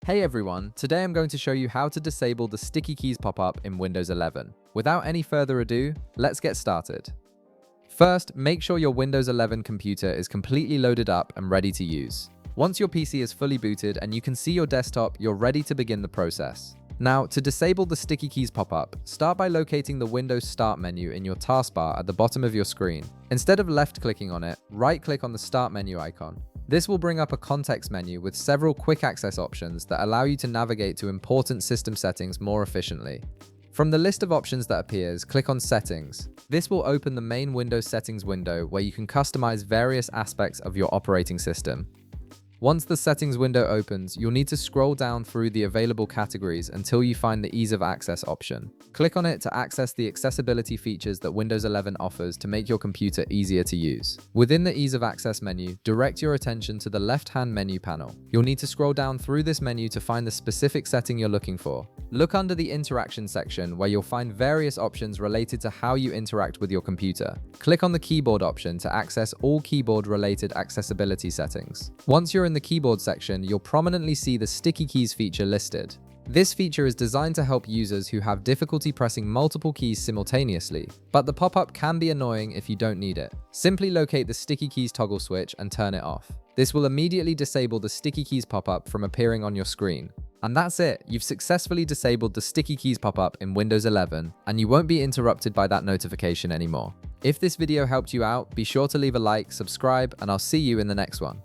Hey everyone, today I'm going to show you how to disable the sticky keys pop-up in Windows 11. Without any further ado, let's get started. First, make sure your Windows 11 computer is completely loaded up and ready to use. Once your PC is fully booted and you can see your desktop, you're ready to begin the process. Now, to disable the sticky keys pop-up, start by locating the Windows Start menu in your taskbar at the bottom of your screen. Instead of left-clicking on it, right-click on the Start menu icon. This will bring up a context menu with several quick access options that allow you to navigate to important system settings more efficiently. From the list of options that appears, click on Settings. This will open the main Windows settings window where you can customize various aspects of your operating system. Once the settings window opens, you'll need to scroll down through the available categories until you find the Ease of Access option. Click on it to access the accessibility features that Windows 11 offers to make your computer easier to use. Within the Ease of Access menu, direct your attention to the left-hand menu panel. You'll need to scroll down through this menu to find the specific setting you're looking for. Look under the Interaction section where you'll find various options related to how you interact with your computer. Click on the Keyboard option to access all keyboard-related accessibility settings. Once you're in the Keyboard section, you'll prominently see the Sticky Keys feature listed. This feature is designed to help users who have difficulty pressing multiple keys simultaneously, but the pop-up can be annoying if you don't need it. Simply locate the Sticky Keys toggle switch and turn it off. This will immediately disable the Sticky Keys pop-up from appearing on your screen. And that's it, you've successfully disabled the Sticky Keys pop-up in Windows 11, and you won't be interrupted by that notification anymore. If this video helped you out, be sure to leave a like, subscribe, and I'll see you in the next one.